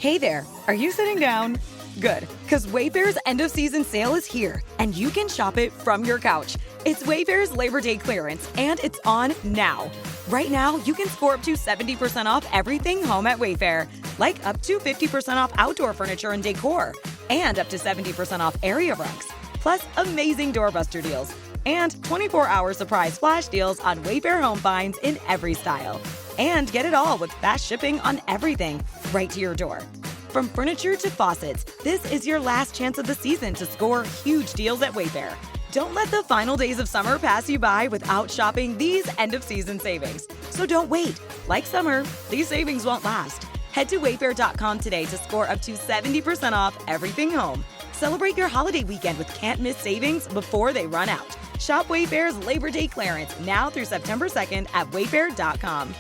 Hey there, are you sitting down? Good, because Wayfair's end-of-season sale is here, and you can shop it from your couch. It's Wayfair's Labor Day clearance, and it's on now. Right now, you can score up to 70% off everything home at Wayfair, like up to 50% off outdoor furniture and decor, and up to 70% off area rugs, plus amazing doorbuster deals, and 24-hour surprise flash deals on Wayfair home finds in every style. And get it all with fast shipping on everything, right to your door. From furniture to faucets, this is your last chance of the season to score huge deals at Wayfair. Don't let the final days of summer pass you by without shopping these end-of-season savings. So don't wait. Like summer, these savings won't last. Head to Wayfair.com today to score up to 70% off everything home. Celebrate your holiday weekend with can't-miss savings before they run out. Shop Wayfair's Labor Day clearance now through September 2nd at Wayfair.com.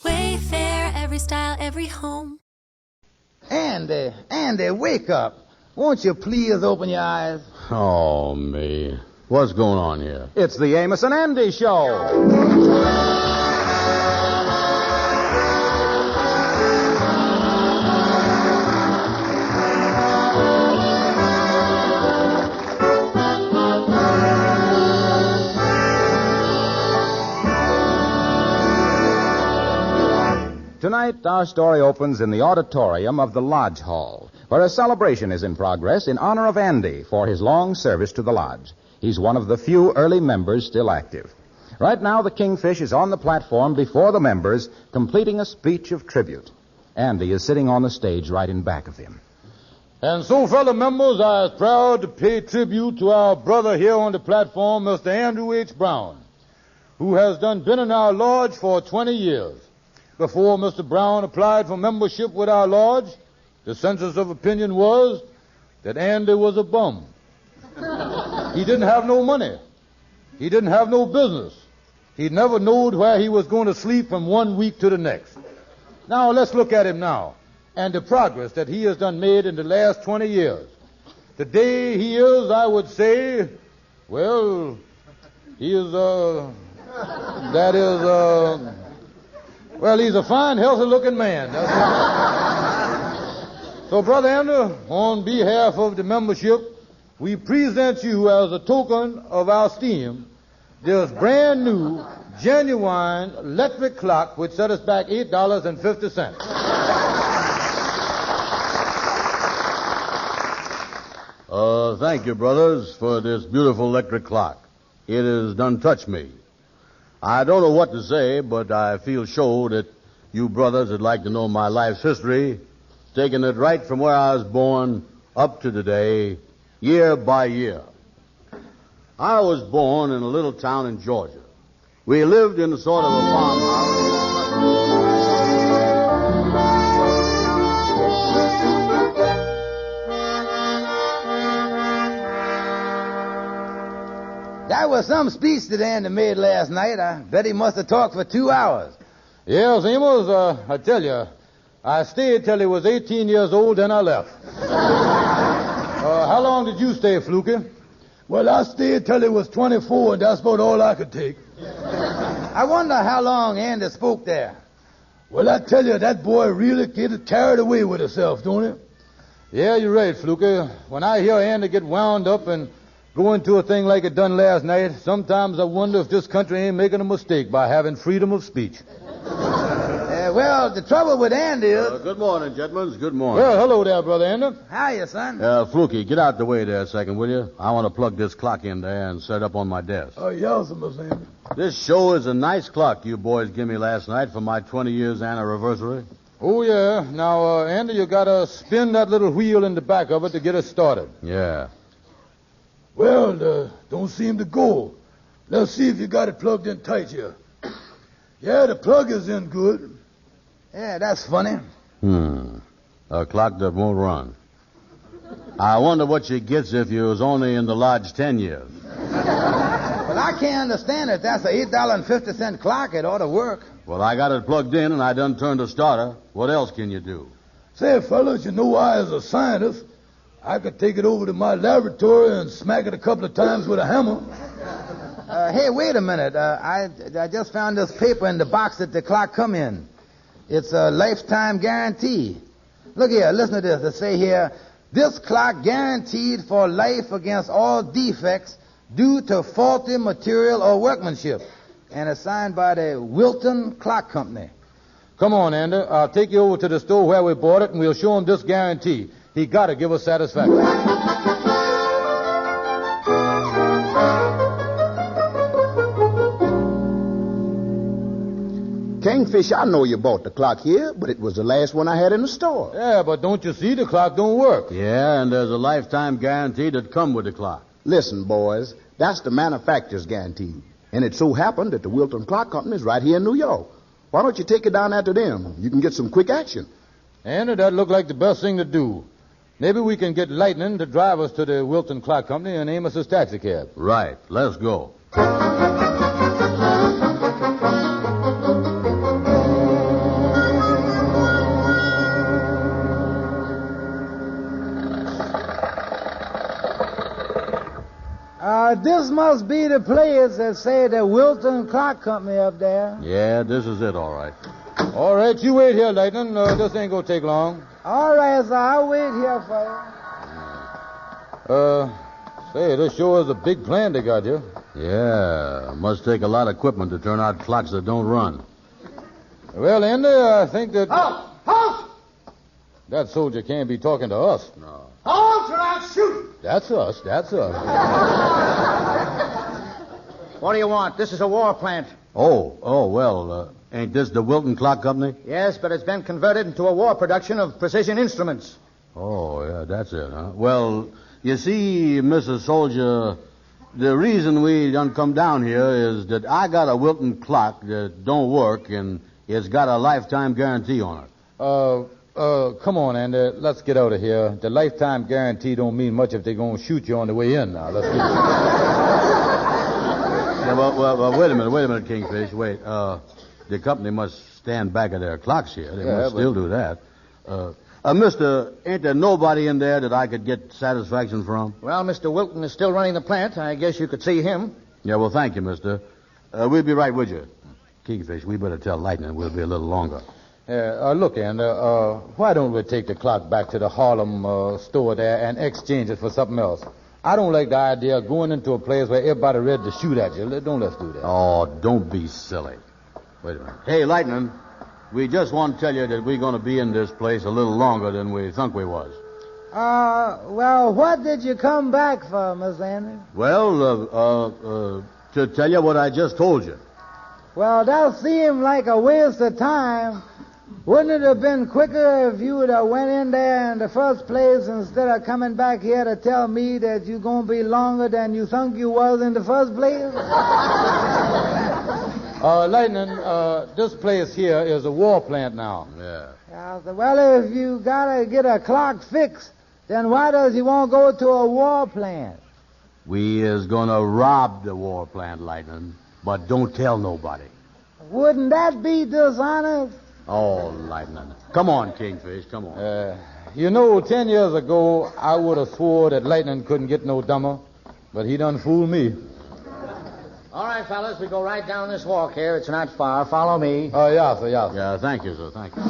Wayfair, every style, every home. Andy, wake up. Won't you please open your eyes? Oh, me. What's going on here? It's the Amos and Andy Show. Tonight, our story opens in the auditorium of the Lodge Hall, where a celebration is in progress in honor of Andy for his long service to the Lodge. He's one of the few early members still active. Right now, the Kingfish is on the platform before the members, completing a speech of tribute. Andy is sitting on the stage right in back of him. And so, fellow members, I am proud to pay tribute to our brother here on the platform, Mr. Andrew H. Brown, who has been in our lodge for 20 years. Before Mr. Brown applied for membership with our lodge, the census of opinion was that Andy was a bum. He didn't have no money. He didn't have no business. He never knowed where he was going to sleep from one week to the next. Now, let's look at him now and the progress that he has made in the last 20 years. Today he is, I would say, well, he is, well, he's a fine, healthy-looking man. So, Brother Andrew, on behalf of the membership, we present you as a token of our esteem this brand-new, genuine electric clock which set us back $8.50. Thank you, brothers, for this beautiful electric clock. It has done touched me. I don't know what to say, but I feel sure that you brothers would like to know my life's history, taking it right from where I was born up to today, year by year. I was born in a little town in Georgia. We lived in a sort of a farmhouse. That was some speech that Andy made last night. I bet he must have talked for 2 hours. Yes, Amos, I tell you, I stayed till he was 18 years old, then I left. How long did you stay, Fluky? Well, I stayed till he was 24, and that's about all I could take. I wonder how long Andy spoke there. Well, I tell you, that boy really gets carried away with himself, don't he? Yeah, you're right, Fluky. When I hear Andy get wound up and go into a thing like it done last night, sometimes I wonder if this country ain't making a mistake by having freedom of speech. Well, the trouble with Andy is... Good morning, gentlemen. Good morning. Well, hello there, Brother Andy. Hiya, son. Fluky, get out the way there a second, will you? I want to plug this clock in there and set it up on my desk. Oh, yes, Miss Andy. This show is a nice clock you boys gave me last night for my 20 years anniversary. Oh, yeah. Now, Andy, you got to spin that little wheel in the back of it to get us started. Yeah. Well, don't seem to go. Let's see if you got it plugged in tight here. Yeah, the plug is in good. Yeah, that's funny. A clock that won't run. I wonder what she gets if you was only in the lodge 10 years. Well, I can't understand it. That's an $8.50 clock. It ought to work. Well, I got it plugged in and I done turned the starter. What else can you do? Say, fellas, you know I, as a scientist, I could take it over to my laboratory and smack it a couple of times with a hammer. Hey, wait a minute. I just found this paper in the box that the clock come in. It's a lifetime guarantee. Look here, listen to this. They say here, this clock guaranteed for life against all defects due to faulty material or workmanship. And it's signed by the Wilton Clock Company. Come on, Andy. I'll take you over to the store where we bought it, and we'll show him this guarantee. He got to give us satisfaction. Kingfish, I know you bought the clock here, but it was the last one I had in the store. Yeah, but don't you see the clock don't work? Yeah, and there's a lifetime guarantee that come with the clock. Listen, boys, that's the manufacturer's guarantee. And it so happened that the Wilton Clock Company is right here in New York. Why don't you take it down after them? You can get some quick action. Andy, that looked like the best thing to do. Maybe we can get Lightning to drive us to the Wilton Clock Company and Amos's taxi cab. Right. Let's go. This must be the place that say the Wilton Clock Company up there. Yeah, this is it, all right. All right, you wait here, Lightning. This ain't gonna take long. All right, sir, I'll wait here for you. Say, this sure is a big plan they got here. Yeah, must take a lot of equipment to turn out clocks that don't run. Well, Andy, I think that... Halt! That soldier can't be talking to us. No. Halt or I'll shoot! That's us. What do you want? This is a war plant. Well, ain't this the Wilton Clock Company? Yes, but it's been converted into a war production of precision instruments. Oh, yeah, that's it, huh? Well, you see, Mrs. Soldier, the reason we done come down here is that I got a Wilton clock that don't work, and it's got a lifetime guarantee on it. Come on, Andy. Let's get out of here. The lifetime guarantee don't mean much if they're going to shoot you on the way in now. Let's get... Yeah, well, wait a minute, Kingfish. Wait. The company must stand back of their clocks here. They must still do that. Mister, ain't there nobody in there that I could get satisfaction from? Well, Mr. Wilton is still running the plant. I guess you could see him. Yeah, well, thank you, mister. We'll be right with you. Kingfish, we better tell Lightning we'll be a little longer. Look, Andy, why don't we take the clock back to the Harlem store there and exchange it for something else? I don't like the idea of going into a place where everybody ready to shoot at you. Let's do that. Oh, don't be silly. Wait a minute. Hey, Lightning, we just want to tell you that we're going to be in this place a little longer than we thunk we was. Well, what did you come back for, Miss Andy? Well, to tell you what I just told you. Well, that seemed like a waste of time. Wouldn't it have been quicker if you would have went in there in the first place instead of coming back here to tell me that you're going to be longer than you thunk you was in the first place? Lightning, this place here is a war plant now. Yeah. Well, if you got to get a clock fixed, then why does he want to go to a war plant? We is going to rob the war plant, Lightning, but don't tell nobody. Wouldn't that be dishonest? Oh, Lightning. Come on, Kingfish, come on. 10 years ago, I would have swore that Lightning couldn't get no dumber, but he done fooled me. All right, fellas, we go right down this walk here. It's not far. Follow me. Yeah, sir. Yeah, thank you, sir. Thank you.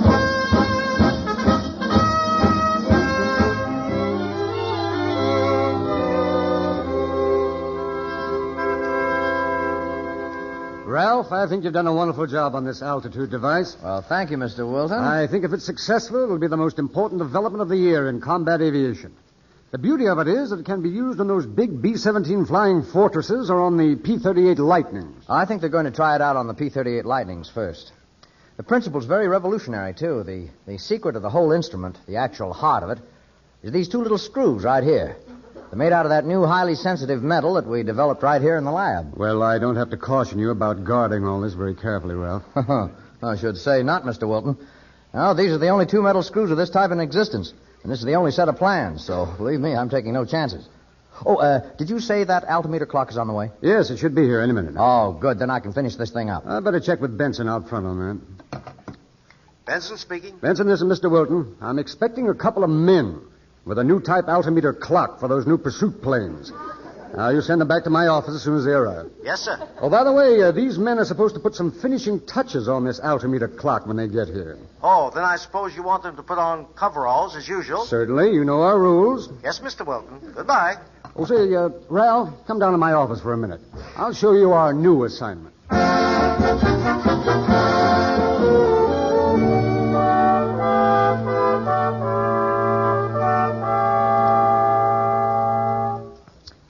Ralph, I think you've done a wonderful job on this altitude device. Well, thank you, Mr. Wilton. I think if it's successful, it'll be the most important development of the year in combat aviation. The beauty of it is that it can be used on those big B-17 Flying Fortresses or on the P-38 Lightnings. I think they're going to try it out on the P-38 Lightnings first. The principle's very revolutionary, too. The secret of the whole instrument, the actual heart of it, is these two little screws right here. They're made out of that new highly sensitive metal that we developed right here in the lab. Well, I don't have to caution you about guarding all this very carefully, Ralph. I should say not, Mr. Wilton. Now, these are the only two metal screws of this type in existence. And this is the only set of plans, so believe me, I'm taking no chances. Did you say that altimeter clock is on the way? Yes, it should be here any minute. Oh, good. Then I can finish this thing up. I better check with Benson out front on that. Benson speaking? Benson, this is Mr. Wilton. I'm expecting a couple of men with a new type altimeter clock for those new pursuit planes. Now, you send them back to my office as soon as they arrive. Yes, sir. Oh, by the way, these men are supposed to put some finishing touches on this altimeter clock when they get here. Oh, then I suppose you want them to put on coveralls as usual? Certainly. You know our rules. Yes, Mr. Wilton. Goodbye. Oh, say, Ralph, come down to my office for a minute. I'll show you our new assignment.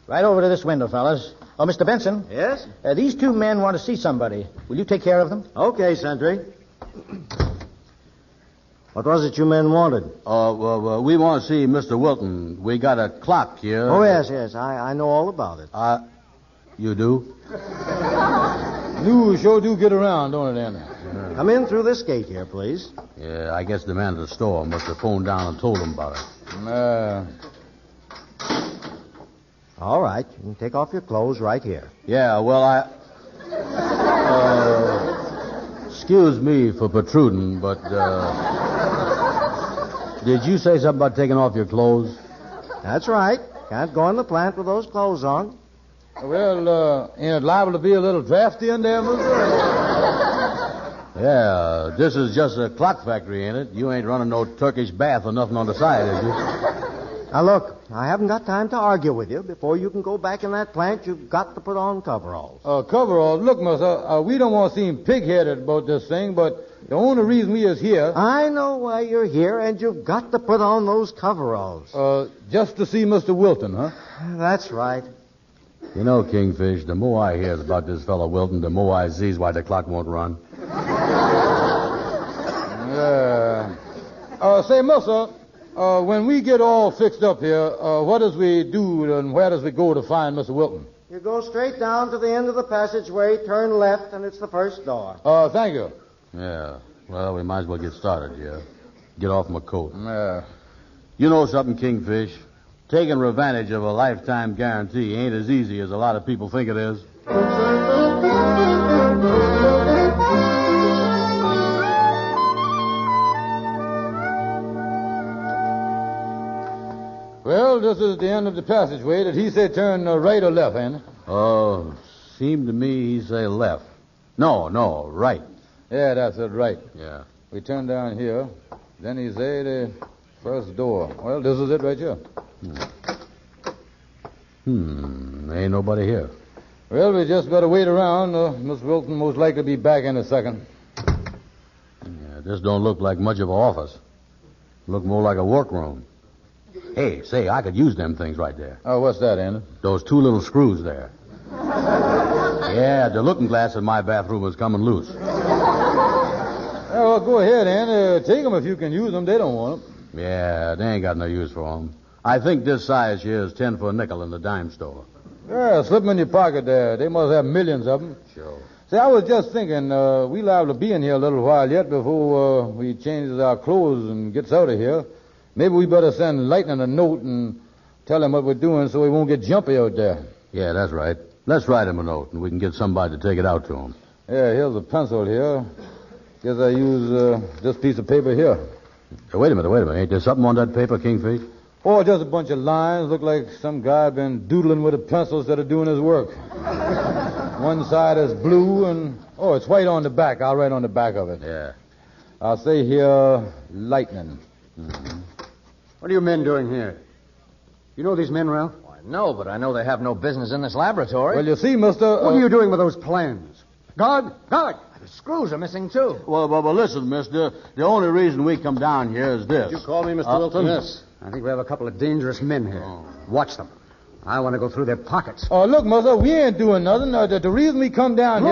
Right over to this window, fellas. Oh, Mr. Benson. Yes? These two men want to see somebody. Will you take care of them? Okay, Sentry. What was it you men wanted? Well, we want to see Mr. Wilton. We got a clock here. Oh, yes. I know all about it. You do? You sure do get around, don't it, Andy? Yeah. Come in through this gate here, please. Yeah, I guess the man at the store must have phoned down and told him about it. All right. You can take off your clothes right here. Yeah, well, excuse me for protruding, but, did you say something about taking off your clothes? That's right. Can't go in the plant with those clothes on. Well, ain't it liable to be a little drafty in there, Mister? Yeah, this is just a clock factory, ain't it? You ain't running no Turkish bath or nothing on the side, is you? Now, look, I haven't got time to argue with you. Before you can go back in that plant, you've got to put on coveralls. Coveralls? Look, mister, we don't want to seem pig-headed about this thing, but the only reason we is here... I know why you're here, and you've got to put on those coveralls. Just to see Mr. Wilton, huh? That's right. You know, Kingfish, the more I hears about this fellow Wilton, the more I sees why the clock won't run. Say, mister, when we get all fixed up here, what does we do and where does we go to find Mr. Wilton? You go straight down to the end of the passageway, turn left, and it's the first door. Thank you. Yeah, well, we might as well get started here. Get off my coat. Yeah. You know something, Kingfish? Taking advantage of a lifetime guarantee ain't as easy as a lot of people think it is. Well, this is the end of the passageway. Did he say turn right or left, ain't it? Oh, seemed to me he say left. No, right. Yeah, that's it, right. Yeah. We turn down here. Then he say the first door. Well, this is it right here. Ain't nobody here. Well, we just better wait around. Miss Wilton most likely be back in a second. Yeah, this don't look like much of an office. Look more like a workroom. Hey, say, I could use them things right there. Oh, what's that, Andy? Those two little screws there. Yeah, the looking glass in my bathroom is coming loose. Yeah, well, go ahead, Andy. Take them if you can use them. They don't want them. Yeah, they ain't got no use for them. I think this size here is 10 for a nickel in the dime store. Yeah, slip them in your pocket there. They must have millions of them. Sure. See, I was just thinking, we liable to be in here a little while yet before we changes our clothes and gets out of here. Maybe we better send Lightning a note and tell him what we're doing so he won't get jumpy out there. Yeah, that's right. Let's write him a note, and we can get somebody to take it out to him. Yeah, here's a pencil here. Guess I use this piece of paper here. Hey, wait a minute. Ain't there something on that paper, Kingfish? Oh, just a bunch of lines. Look like some guy been doodling with a pencil instead of doing his work. One side is blue and... Oh, it's white on the back. I'll write on the back of it. Yeah. I'll say here, Lightning. Mm-hmm. What are you men doing here? You know these men, Ralph? No, but I know they have no business in this laboratory. Well, you see, mister... What are you doing with those plans? Guard! The screws are missing, too. Well, listen, mister. The only reason we come down here is this. Did you call me, Mr. Wilton? Yes. I think we have a couple of dangerous men here. Watch them. I want to go through their pockets. Oh, look, mister, we ain't doing nothing. The reason we come down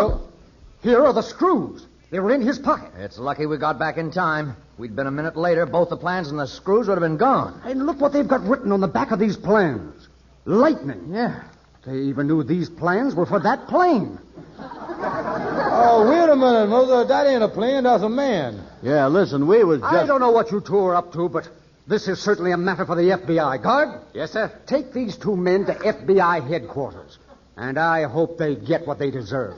here are the screws. They were in his pocket. It's lucky we got back in time. We'd been a minute later, both the plans and the screws would have been gone. And look what they've got written on the back of these plans. Lightning. Yeah. They even knew these plans were for that plane. Oh, wait a minute, Mother. That ain't a plane. That's a man. Yeah, listen, we was just... I don't know what you two are up to, but this is certainly a matter for the FBI. Guard? Yes, sir. Take these two men to FBI headquarters. And I hope they get what they deserve.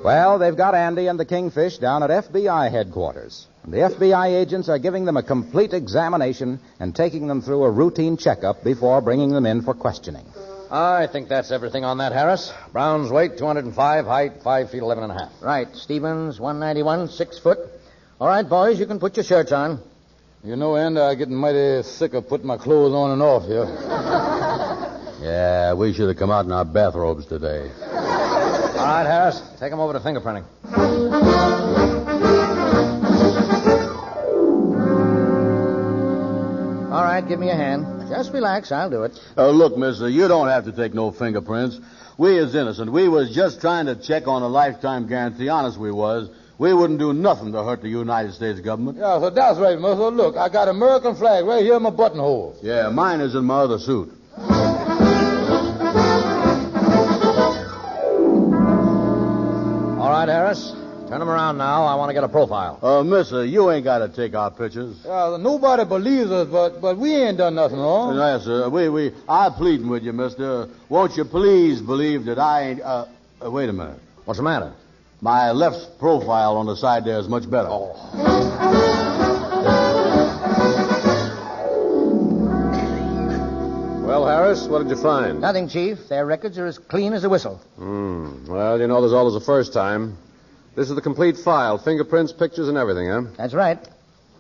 Well, they've got Andy and the Kingfish down at FBI headquarters. The FBI agents are giving them a complete examination and taking them through a routine checkup before bringing them in for questioning. I think that's everything on that, Harris. Brown's weight, 205, height, 5 feet 11 and a half. Right. Stevens, 191, 6 foot. All right, boys, you can put your shirts on. You know, Andy, I'm getting mighty sick of putting my clothes on and off here. Yeah, we should have come out in our bathrobes today. All right, Harris, take them over to fingerprinting. All right, give me a hand. Just relax, I'll do it. Look, mister, you don't have to take no fingerprints. We is innocent. We was just trying to check on a lifetime guarantee. Honest we was. We wouldn't do nothing to hurt the United States government. Yeah, so that's right, mister. Look, I got American flag right here in my buttonhole. Yeah, mine is in my other suit. All right, Harris, turn them around now. I want to get a profile. Mister, you ain't got to take our pictures. Yeah, nobody believes us, but we ain't done nothing wrong. Yes, sir. I'm pleading with you, mister. Won't you please believe that I ain't... wait a minute. What's the matter? My left profile on the side there is much better. Oh. Well, Harris, what did you find? Nothing, Chief. Their records are as clean as a whistle. Well, you know, there's always a first time. This is the complete file. Fingerprints, pictures, and everything, huh? That's right.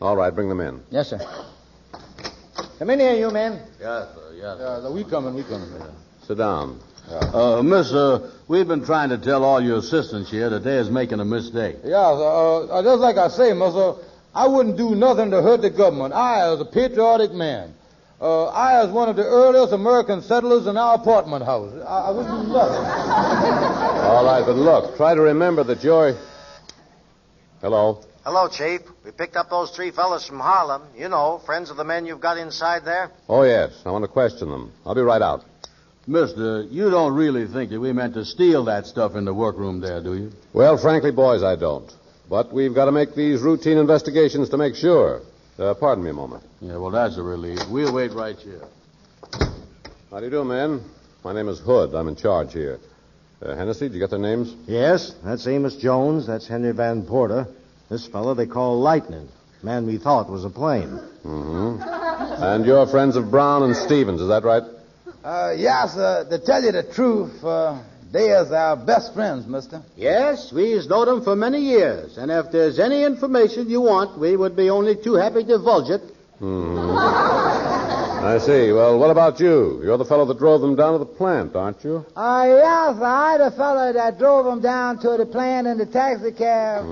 All right, bring them in. Yes, sir. Come in here, you men. Yes, sir. Yes, sir. Yeah, we coming. Sit down. Mister, we've been trying to tell all your assistants here that they is making a mistake. Yeah, just like I say, mister, I wouldn't do nothing to hurt the government. I, as a patriotic man, I, as one of the earliest American settlers in our apartment house, I wouldn't do nothing. All right, but look, try to remember that you're... Hello? Hello, Chief. We picked up those 3 fellas from Harlem. You know, friends of the men you've got inside there. Oh, yes. I want to question them. I'll be right out. Mister, you don't really think that we meant to steal that stuff in the workroom there, do you? Well, frankly, boys, I don't. But we've got to make these routine investigations to make sure. Pardon me a moment. Yeah, well, that's a relief. We'll wait right here. How do you do, men? My name is Hood. I'm in charge here. Hennessy, did you get their names? Yes, that's Amos Jones. That's Henry Van Porter. This fellow they call Lightning. Man we thought was a plane. Mm-hmm. And you're friends of Brown and Stevens, is that right? Yes, to tell you the truth, they is our best friends, mister. Yes, we've known them for many years, and if there's any information you want, we would be only too happy to divulge it. I see. Well, what about you? You're the fellow that drove them down to the plant, aren't you? Yes, I the fellow that drove them down to the plant in the taxi cab.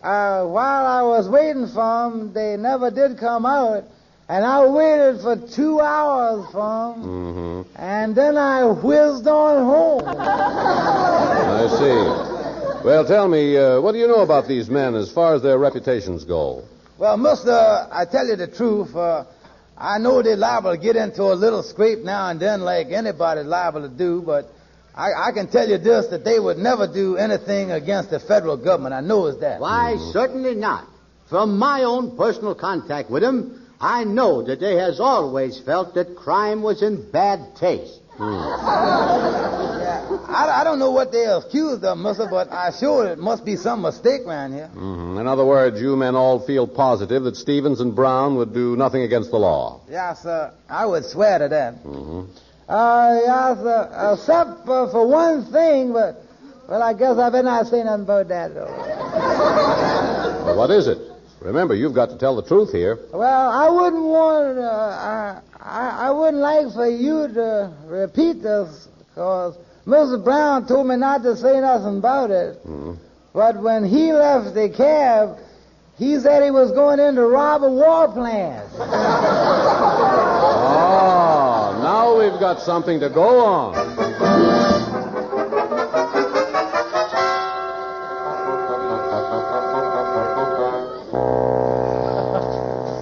While I was waiting for them, they never did come out. And I waited for 2 hours for them. And then I whizzed on home. I see. Well, tell me, what do you know about these men as far as their reputations go? Well, mister, I tell you the truth. I know they're liable to get into a little scrape now and then like anybody's liable to do, but I can tell you this, that they would never do anything against the federal government. I know it's that. Why, certainly not. From my own personal contact with them, I know that they has always felt that crime was in bad taste. I don't know what they're accused of, mister, but I sure it must be some mistake around here. In other words, you men all feel positive that Stevens and Brown would do nothing against the law. Yes, sir. I would swear to that. Yes, sir. Except for one thing, but, well, I guess I better not say nothing about that, though. Well, what is it? Remember, you've got to tell the truth here. Well, I wouldn't want, I wouldn't like for you to repeat this, because Mr. Brown told me not to say nothing about it. But when he left the cab, he said he was going in to rob a war plant. Oh, now we've got something to go on.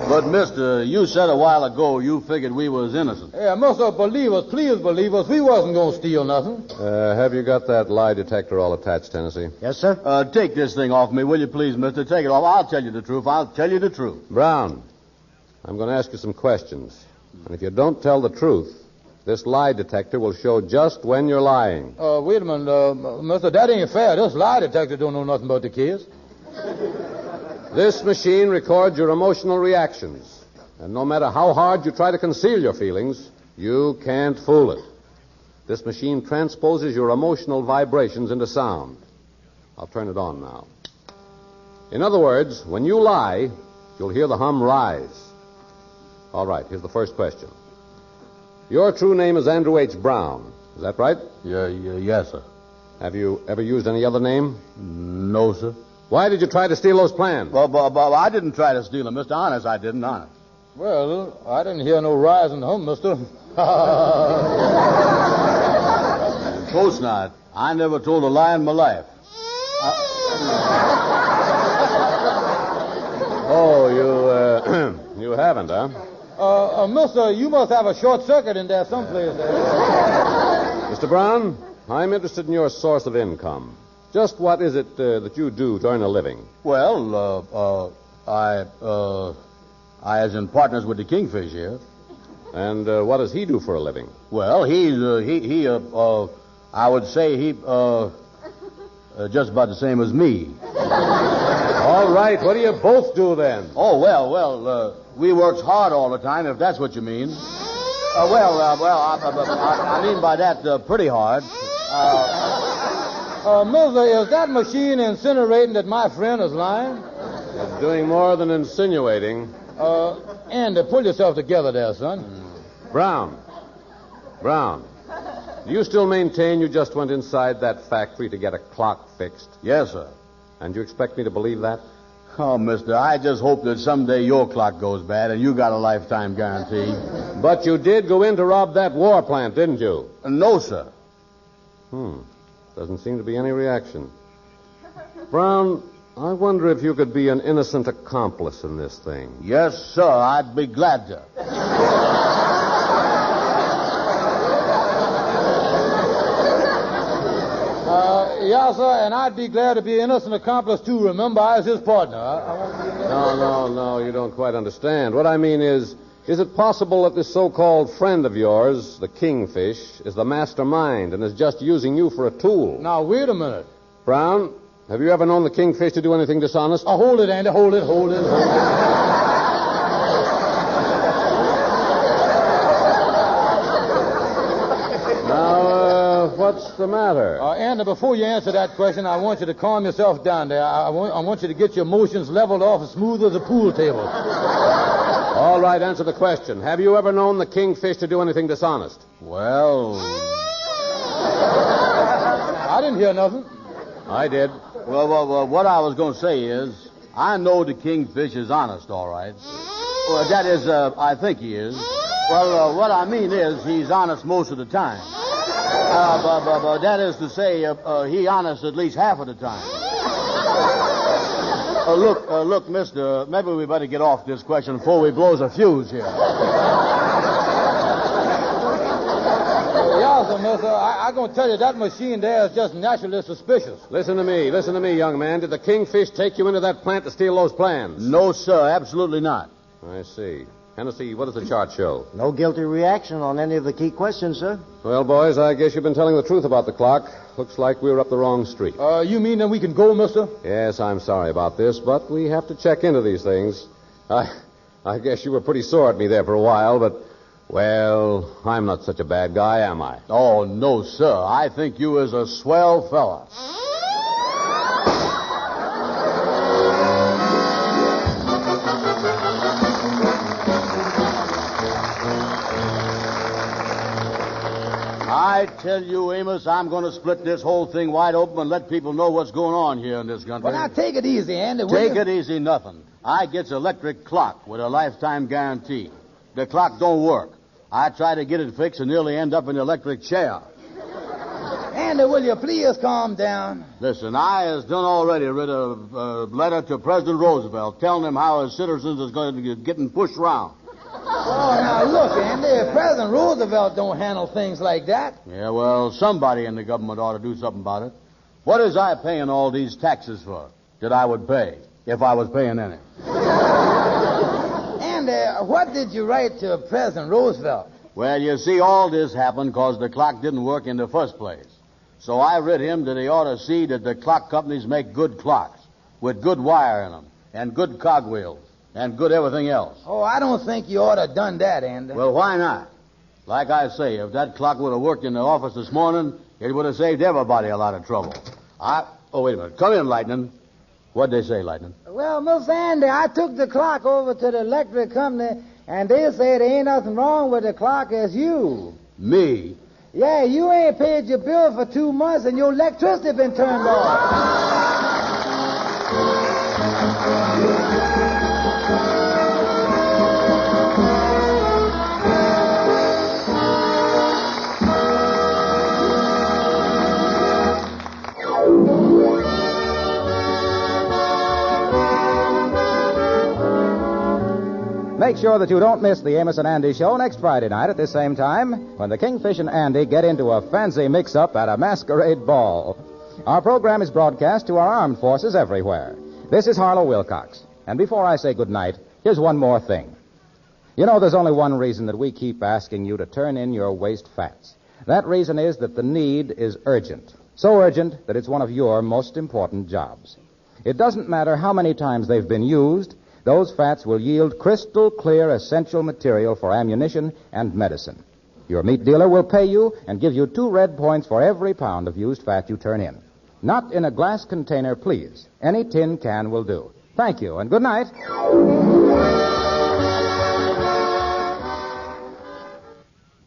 But, mister, you said a while ago you figured we was innocent. Yeah, mister, believe us, please believe us. We wasn't going to steal nothing. Have you got that lie detector all attached, Tennessee? Yes, sir. Take this thing off me, will you please, mister? Take it off. I'll tell you the truth. I'll tell you the truth. Brown, I'm going to ask you some questions. And if you don't tell the truth, This lie detector will show just when you're lying. Wait a minute, mister, that ain't fair. This lie detector don't know nothing about the case. This machine records your emotional reactions. And no matter how hard you try to conceal your feelings, you can't fool it. This machine transposes your emotional vibrations into sound. I'll turn it on now. In other words, when you lie, you'll hear the hum rise. All right, here's the first question. Your true name is Andrew H. Brown. Is that right? Yes, sir. Have you ever used any other name? No, sir. Why did you try to steal those plans? Well, I didn't try to steal them, Mr. Honest, I didn't, honest. Well, I didn't hear no rise in the hum, mister. Of course not. I never told a lie in my life. You haven't, huh? Mister, you must have a short circuit in there someplace there. Mr. Brown, I'm interested in your source of income. Just what is it that you do to earn a living? Well, I as in partners with the Kingfish here. And what does he do for a living? Well, I would say he just about the same as me. All right, what do you both do then? Oh, well, we works hard all the time, if that's what you mean. I mean by that pretty hard. Mister, is that machine incinerating that my friend is lying? It's doing more than insinuating. Andy, pull yourself together there, son. Brown, do you still maintain you just went inside that factory to get a clock fixed? Yes, sir. And you expect me to believe that? Oh, mister, I just hope that someday your clock goes bad and you got a lifetime guarantee. But you did go in to rob that war plant, didn't you? No, sir. Doesn't seem to be any reaction. Brown, I wonder if you could be an innocent accomplice in this thing. Yes, sir, I'd be glad to. Yes, sir, and I'd be glad to be an innocent accomplice, too. Remember, I was his partner. No, you don't quite understand. What I mean is it possible that this so-called friend of yours, the Kingfish, is the mastermind and is just using you for a tool? Now, wait a minute. Brown, have you ever known the Kingfish to do anything dishonest? Oh, hold it, Andy, hold it. What's the matter? Andy, before you answer that question, I want you to calm yourself down there. I want you to get your emotions leveled off as smooth as a pool table. All right, answer the question. Have you ever known the Kingfish to do anything dishonest? Well... I didn't hear nothing. I did. Well, what I was going to say is, I know the Kingfish is honest, all right. Well, that is, I think he is. Well, what I mean is, he's honest most of the time. But that is to say, he honest at least half of the time. Look, mister, maybe we better get off this question before we blows a fuse here. Yes, mister, I'm going to tell you, that machine there is just naturally suspicious. Listen to me, young man. Did the Kingfish take you into that plant to steal those plans? No, sir, absolutely not. I see. Hennessy, what does the chart show? No guilty reaction on any of the key questions, sir. Well, boys, I guess you've been telling the truth about the clock. Looks like we were up the wrong street. You mean that we can go, mister? Yes, I'm sorry about this, but we have to check into these things. I guess you were pretty sore at me there for a while, but, well, I'm not such a bad guy, am I? Oh, no, sir. I think you is a swell fella. I tell you, Amos, I'm going to split this whole thing wide open and let people know what's going on here in this country. Well, now, take it easy, Andy. Take it easy, nothing. I gets electric clock with a lifetime guarantee. The clock don't work. I try to get it fixed and nearly end up in the electric chair. Andy, will you please calm down? Listen, I has done already writ a letter to President Roosevelt telling him how his citizens is going to be getting pushed around. Oh, now, look, Andy, President Roosevelt don't handle things like that. Yeah, well, somebody in the government ought to do something about it. What is I paying all these taxes for that I would pay if I was paying any? Andy, what did you write to President Roosevelt? Well, you see, all this happened because the clock didn't work in the first place. So I writ him that he ought to see that the clock companies make good clocks with good wire in them and good cogwheels and good everything else. Oh, I don't think you ought to have done that, Andy. Well, why not? Like I say, if that clock would have worked in the office this morning, it would have saved everybody a lot of trouble. Oh, wait a minute. Come in, Lightning. What'd they say, Lightning? Well, Miss Andy, I took the clock over to the electric company, and they say there ain't nothing wrong with the clock as you. Me? Yeah, you ain't paid your bill for 2 months, and your electricity been turned off. Make sure that you don't miss the Amos and Andy show next Friday night at this same time when the Kingfish and Andy get into a fancy mix-up at a masquerade ball. Our program is broadcast to our armed forces everywhere. This is Harlow Wilcox. And before I say goodnight, here's one more thing. You know, there's only one reason that we keep asking you to turn in your waste fats. That reason is that the need is urgent. So urgent that it's one of your most important jobs. It doesn't matter how many times they've been used. Those fats will yield crystal clear essential material for ammunition and medicine. Your meat dealer will pay you and give you 2 red points for every pound of used fat you turn in. Not in a glass container, please. Any tin can will do. Thank you, and good night.